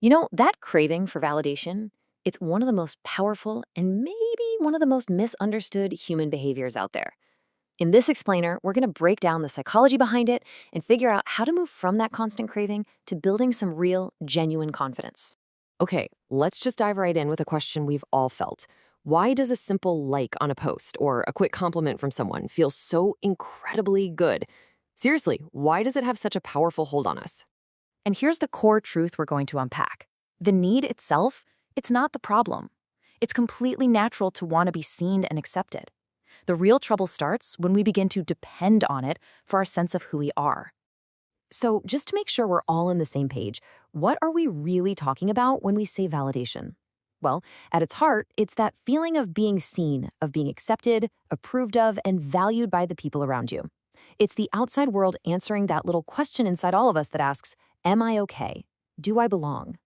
That craving for validation, it's one of the most powerful and maybe one of the most misunderstood human behaviors out there. In this explainer, we're going to break down the psychology behind it and figure out how to move from that constant craving to building some real, genuine confidence. Okay, let's just dive right in with a question we've all felt. Why does a simple like on a post or a quick compliment from someone feel so incredibly good? Seriously, why does it have such a powerful hold on us? And here's the core truth we're going to unpack. The need itself, it's not the problem. It's completely natural to want to be seen and accepted. The real trouble starts when we begin to depend on it for our sense of who we are. So, just to make sure we're all on the same page, what are we really talking about when we say validation? Well, at its heart, it's that feeling of being seen, of being accepted, approved of, and valued by the people around you. It's the outside world answering that little question inside all of us that asks, am I okay? Do I belong?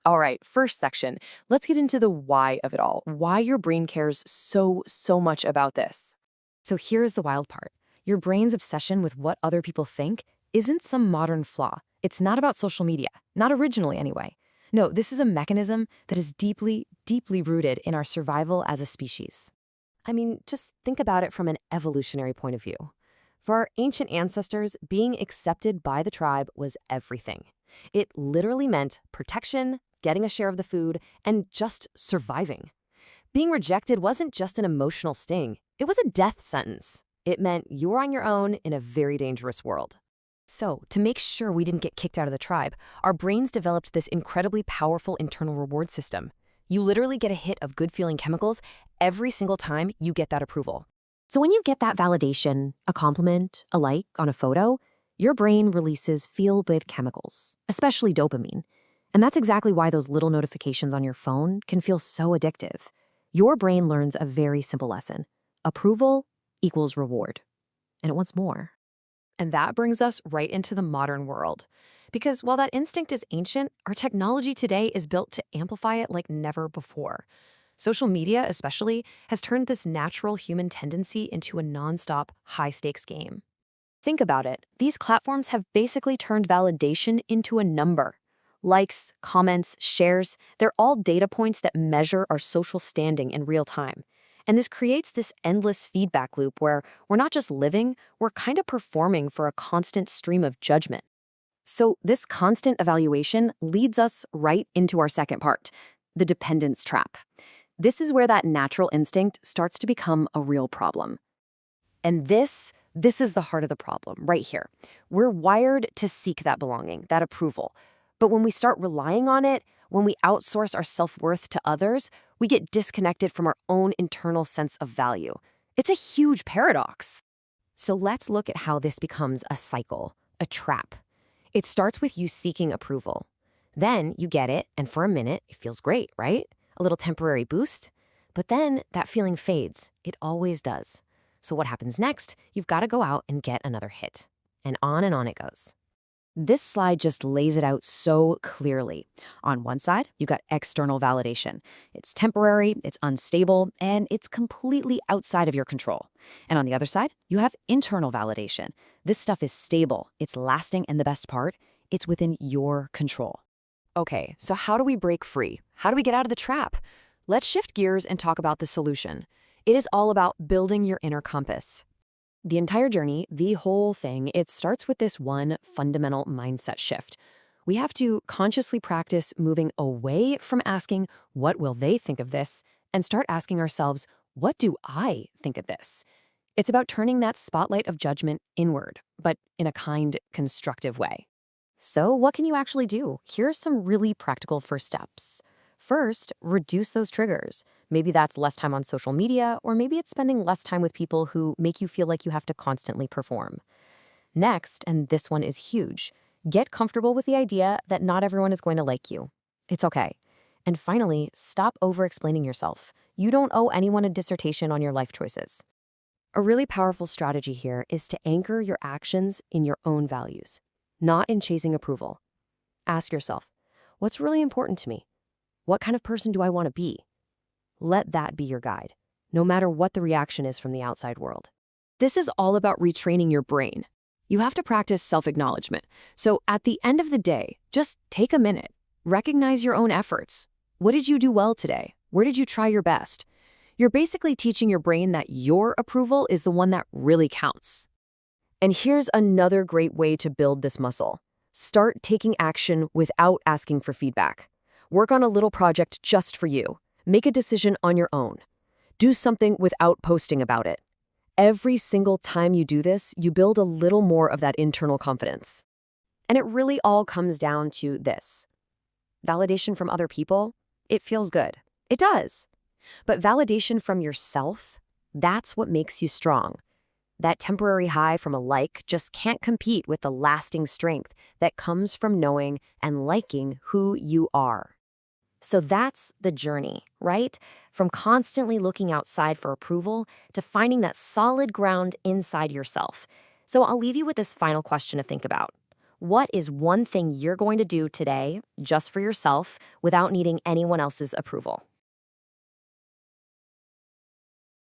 All right, first section. Let's get into the why of it all. Why your brain cares so much about this. So here's the wild part. Your brain's obsession with what other people think isn't some modern flaw. It's not about social media, not originally anyway. No, this is a mechanism that is deeply rooted in our survival as a species. I mean, just think about it from an evolutionary point of view. For our ancient ancestors, being accepted by the tribe was everything. It literally meant protection, getting a share of the food, and just surviving. Being rejected wasn't just an emotional sting, it was a death sentence. It meant you were on your own in a very dangerous world. So, to make sure we didn't get kicked out of the tribe, our brains developed this incredibly powerful internal reward system. You literally get a hit of good-feeling chemicals every single time you get that approval. So when you get that validation, a compliment, a like on a photo, your brain releases feel-good chemicals, especially dopamine. And that's exactly why those little notifications on your phone can feel so addictive. Your brain learns a very simple lesson. Approval equals reward. And it wants more. And that brings us right into the modern world. Because while that instinct is ancient, our technology today is built to amplify it like never before. Social media, especially, has turned this natural human tendency into a nonstop, high-stakes game. Think about it. These platforms have basically turned validation into a number. Likes, comments, shares, they're all data points that measure our social standing in real time. And this creates this endless feedback loop where we're not just living, we're kind of performing for a constant stream of judgment. So this constant evaluation leads us right into our second part, the dependence trap. This is where that natural instinct starts to become a real problem. And this is the heart of the problem, right here. We're wired to seek that belonging, that approval. But when we start relying on it, when we outsource our self-worth to others, we get disconnected from our own internal sense of value. It's a huge paradox. So let's look at how this becomes a cycle, a trap. It starts with you seeking approval. Then you get it, and for a minute, it feels great, right? A little temporary boost. But then that feeling fades. It always does. So what happens next? You've got to go out and get another hit. And on it goes. This slide just lays it out so clearly. On one side, you got external validation. It's temporary, it's unstable, and it's completely outside of your control. And on the other side, you have internal validation. This stuff is stable, it's lasting, and the best part, it's within your control. Okay, so how do we break free? How do we get out of the trap? Let's shift gears and talk about the solution. It is all about building your inner compass. The entire journey, the whole thing, it starts with this one fundamental mindset shift. We have to consciously practice moving away from asking, what will they think of this? And start asking ourselves, what do I think of this? It's about turning that spotlight of judgment inward, but in a kind, constructive way. So what can you actually do? Here's some really practical first steps. First, reduce those triggers. Maybe that's less time on social media, or maybe it's spending less time with people who make you feel like you have to constantly perform. Next, and this one is huge, get comfortable with the idea that not everyone is going to like you. It's okay. And finally, stop over-explaining yourself. You don't owe anyone a dissertation on your life choices. A really powerful strategy here is to anchor your actions in your own values, not in chasing approval. Ask yourself, what's really important to me? What kind of person do I want to be? Let that be your guide, no matter what the reaction is from the outside world. This is all about retraining your brain. You have to practice self-acknowledgement. So at the end of the day, just take a minute. Recognize your own efforts. What did you do well today? Where did you try your best? You're basically teaching your brain that your approval is the one that really counts. And here's another great way to build this muscle. Start taking action without asking for feedback. Work on a little project just for you. Make a decision on your own. Do something without posting about it. Every single time you do this, you build a little more of that internal confidence. And it really all comes down to this. Validation from other people, it feels good. It does. But validation from yourself, that's what makes you strong. That temporary high from a like just can't compete with the lasting strength that comes from knowing and liking who you are. So that's the journey, right? From constantly looking outside for approval to finding that solid ground inside yourself. So I'll leave you with this final question to think about. What is one thing you're going to do today just for yourself without needing anyone else's approval?